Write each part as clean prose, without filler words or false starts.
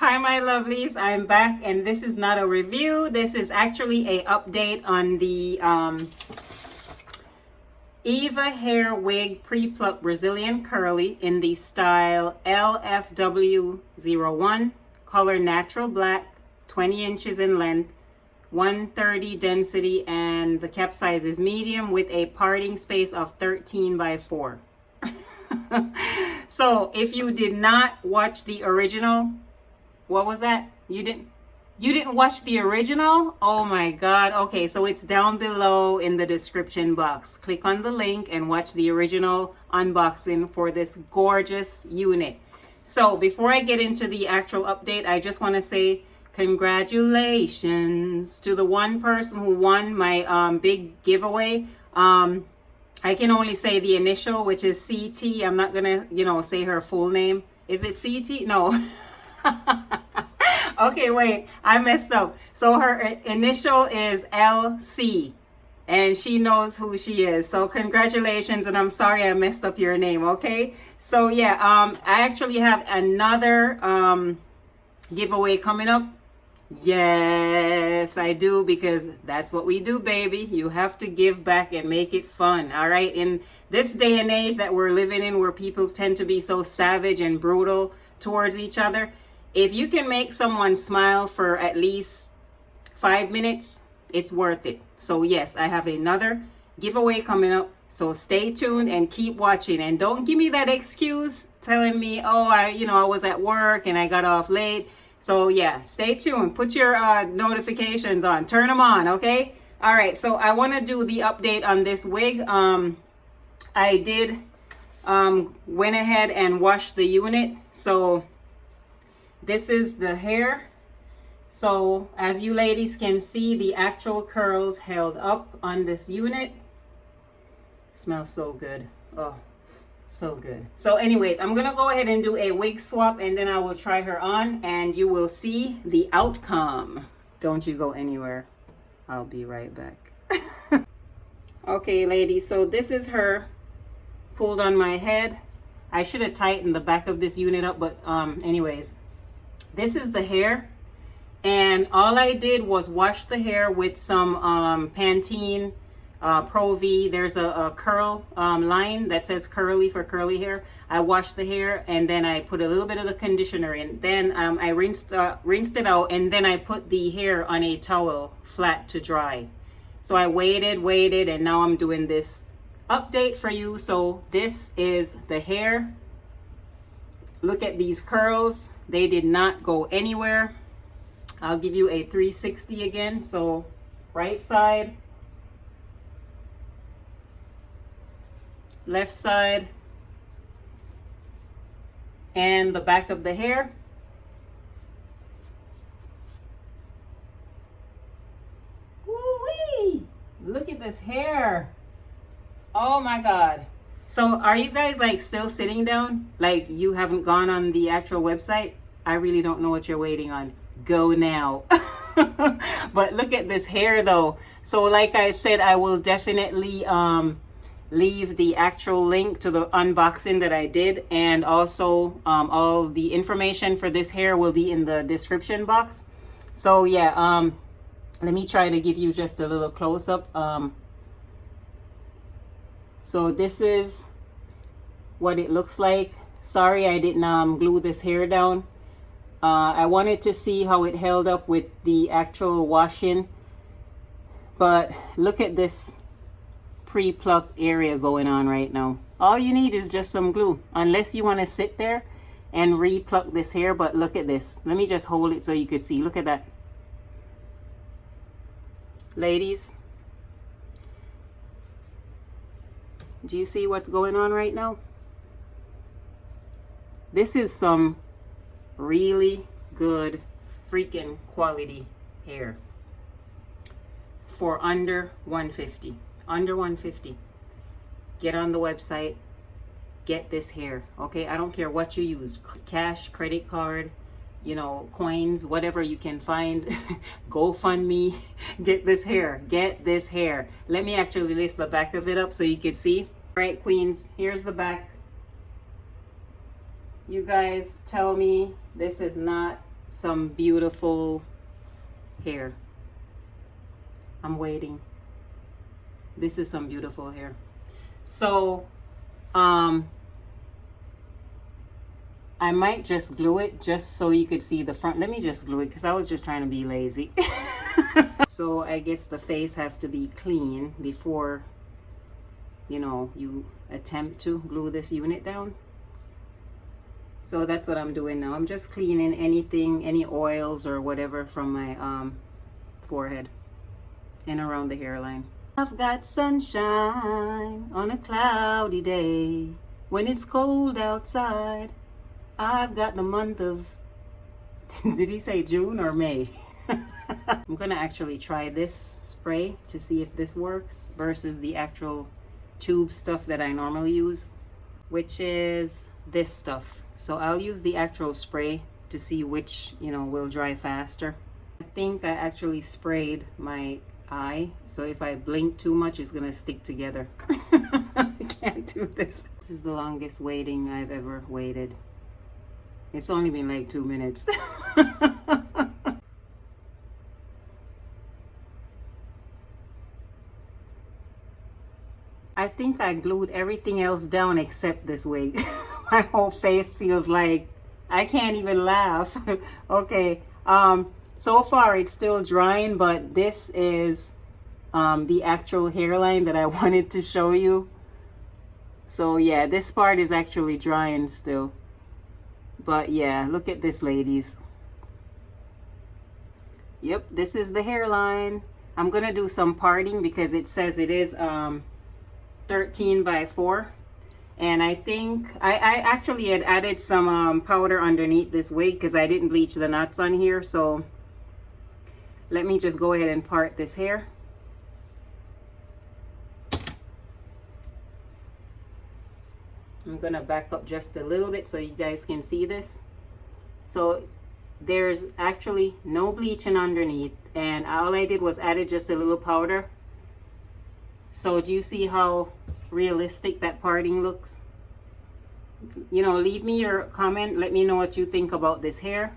Hi my lovelies, I'm back and this is not a review. This is actually a update on the Eva Hair Wig Pre-Plucked Brazilian Curly in the style LFW01, color natural black, 20 inches in length, 130 density, and the cap size is medium with a parting space of 13 by 4. So if you did not watch the original, what was that? You didn't watch the original? Oh my god. Okay, so it's down below in the description box. Click on the link and watch the original unboxing for this gorgeous unit. So before I get into the actual update, I just want to say congratulations to the one person who won my big giveaway. I can only say the initial, which is CT. I'm not gonna, say her full name. Is it CT? No. Okay, wait, I messed up. So her initial is LC and she knows who she is. So congratulations, and I'm sorry I messed up your name. Okay, so yeah, I actually have another giveaway coming up. Yes, I do, because that's what we do, baby. You have to give back and make it fun. All right, in this day and age that we're living in, where people tend to be so savage and brutal towards each other, if you can make someone smile for at least 5 minutes, it's worth it. So yes, I have another giveaway coming up. So stay tuned and keep watching, and don't give me that excuse telling me, oh, I was at work and I got off late. So yeah, stay tuned. Put your notifications on. Turn them on, okay? All right, so I want to do the update on this wig. I did went ahead and washed the unit. So this is the hair. So as you ladies can see, the actual curls held up on this unit. Smells so good. Oh, so good. So anyways, I'm gonna go ahead and do a wig swap, and then I will try her on and you will see the outcome. Don't you go anywhere. I'll be right back. Okay ladies, so this is her pulled on my head. I should have tightened the back of this unit up, but anyways, this is the hair, and all I did was wash the hair with some Pantene Pro V. There's a curl line that says curly for curly hair. I washed the hair and then I put a little bit of the conditioner in. Then I rinsed it out, and then I put the hair on a towel flat to dry. So I waited, and now I'm doing this update for you. So this is the hair. Look at these curls. They did not go anywhere. I'll give you a 360 again. So right side, left side, and the back of the hair. Woo-wee! Look at this hair. Oh my god. So are you guys like still sitting down? Like you haven't gone on the actual website? I really don't know what you're waiting on. Go now. But look at this hair though. So like I said, I will definitely leave the actual link to the unboxing that I did, and also all the information for this hair will be in the description box. So yeah, let me try to give you just a little close-up. So this is what it looks like. Sorry I didn't glue this hair down. I wanted to see how it held up with the actual washing, but look at this pre-plucked area going on right now. All you need is just some glue, unless you want to sit there and re-pluck this hair. But look at this. Let me just hold it so you could see. Look at that, ladies. Do you see what's going on right now? This is some really good freaking quality hair for under 150. Under 150. Get on the website, get this hair. Okay, I don't care what you use, cash, credit card, coins, whatever you can find. GoFundMe. Get this hair. Get this hair. Let me actually lift the back of it up so you can see. All right, queens, here's the back. You guys tell me this is not some beautiful hair. I'm waiting. This is some beautiful hair. So I might just glue it just so you could see the front. Let me just glue it because I was just trying to be lazy. So I guess the face has to be clean before, you know, you attempt to glue this unit down. So that's what I'm doing now. I'm just cleaning anything, any oils or whatever from my forehead and around the hairline. I've got sunshine on a cloudy day. When it's cold outside, I've got the month of, did he say June or May? I'm gonna actually try this spray to see if this works versus the actual tube stuff that I normally use, which is this stuff. So I'll use the actual spray to see which, you know, will dry faster. I think I actually sprayed my eye, so if I blink too much, it's gonna stick together. I can't do this. This is the longest waiting I've ever waited. It's only been like 2 minutes. I think I glued everything else down except this wig. My whole face feels like I can't even laugh. Okay, so far it's still drying, but this is the actual hairline that I wanted to show you. So yeah, this part is actually drying still. But yeah, look at this, ladies. Yep, this is the hairline. I'm gonna do some parting because it says it is 13 by 4. And I think I actually had added some powder underneath this wig because I didn't bleach the knots on here. So let me just go ahead and part this hair. I'm gonna back up just a little bit so you guys can see this. So there's actually no bleaching underneath, and all I did was added just a little powder. So do you see how realistic that parting looks? You know, leave me your comment. Let me know what you think about this hair.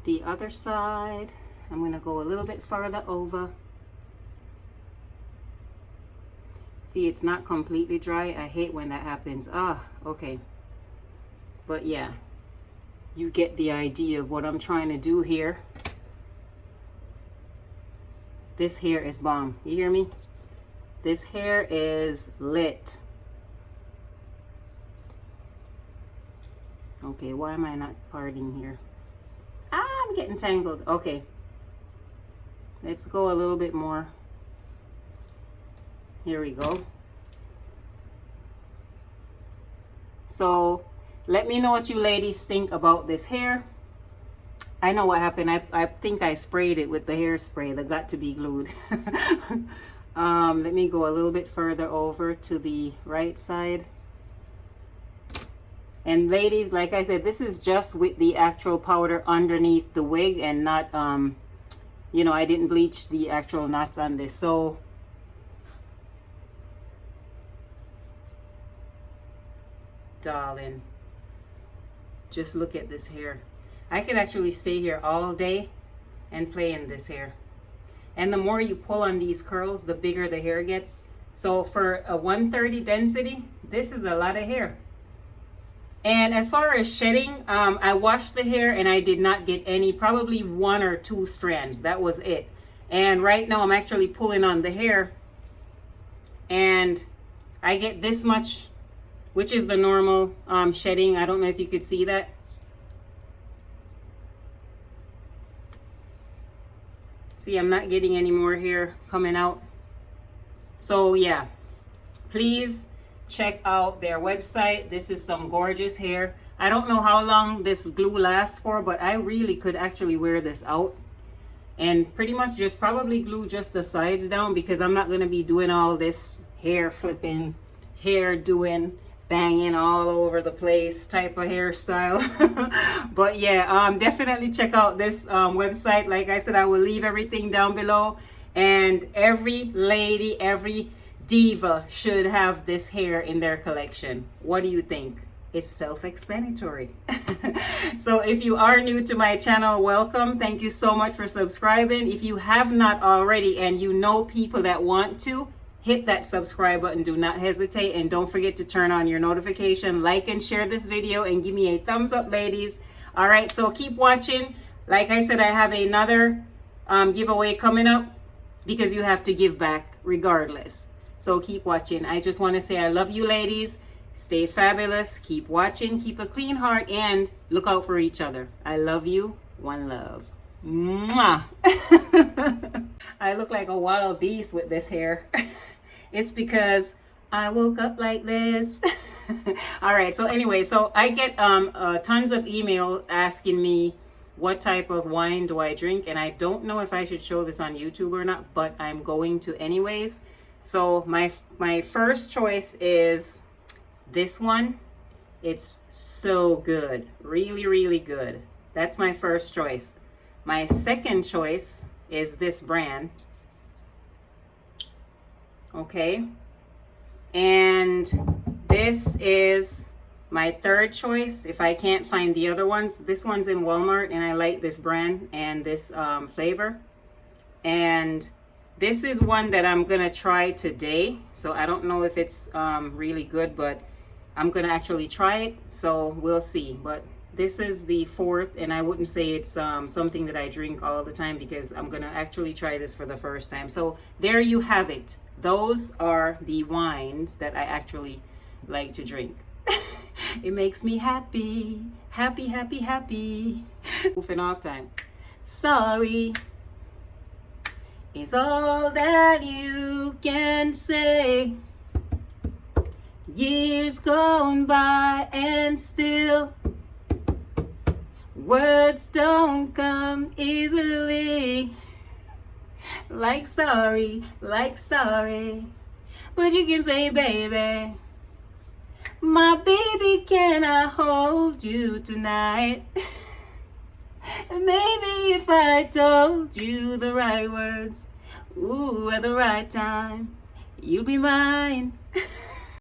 The other side, I'm gonna go a little bit further over. See, it's not completely dry. I hate when that happens. Okay. But yeah, you get the idea of what I'm trying to do here. This hair is bomb. You hear me? This hair is lit. Okay, why am I not parting here? I'm getting tangled. Okay. Let's go a little bit more. Here we go. So let me know what you ladies think about this hair. I know what happened. I think I sprayed it with the hairspray that got to be glued. Let me go a little bit further over to the right side. And ladies, like I said, this is just with the actual powder underneath the wig and not, you know, I didn't bleach the actual knots on this. So darling, just look at this hair. I could actually stay here all day and play in this hair. And the more you pull on these curls, the bigger the hair gets. So for a 130 density, this is a lot of hair. And as far as shedding, I washed the hair and I did not get any, probably 1 or 2 strands. That was it. And right now I'm actually pulling on the hair and I get this much, which is the normal shedding. I don't know if you could see that. See, I'm not getting any more hair coming out. So yeah, please check out their website. This is some gorgeous hair. I don't know how long this glue lasts for, but I really could actually wear this out and pretty much just probably glue just the sides down because I'm not going to be doing all this hair flipping, hair doing, banging all over the place type of hairstyle. But yeah, definitely check out this website. Like I said, I will leave everything down below, and every lady, every diva should have this hair in their collection. What do you think? It's self-explanatory. So if you are new to my channel, welcome. Thank you so much for subscribing. If you have not already and you know people that want to, hit that subscribe button. Do not hesitate, and don't forget to turn on your notification, like and share this video, and give me a thumbs up, ladies. All right, so keep watching. Like I said, I have another giveaway coming up, because you have to give back regardless. So keep watching. I just want to say I love you, ladies. Stay fabulous. Keep watching. Keep a clean heart, and look out for each other. I love you. One love. Mwah. I look like a wild beast with this hair. It's because I woke up like this. All right, so anyway, so I get tons of emails asking me what type of wine do I drink, and I don't know if I should show this on YouTube or not, but I'm going to anyways. So my first choice is this one. It's so good, really, really good. That's my first choice. My second choice is this brand. Okay, and this is my third choice. If I can't find the other ones, this one's in Walmart, and I like this brand and this flavor. And this is one that I'm gonna try today, so I don't know if it's really good, but I'm gonna actually try it, so we'll see. But this is the fourth, and I wouldn't say it's something that I drink all the time, because I'm gonna actually try this for the first time. So there you have it. Those are the wines that I actually like to drink. It makes me happy, happy, happy, happy. Goofing off time. Sorry is all that you can say. Years gone by and still words don't come easily. Like sorry, but you can say, baby, my baby, can I hold you tonight? Maybe if I told you the right words, ooh, at the right time, you'll be mine.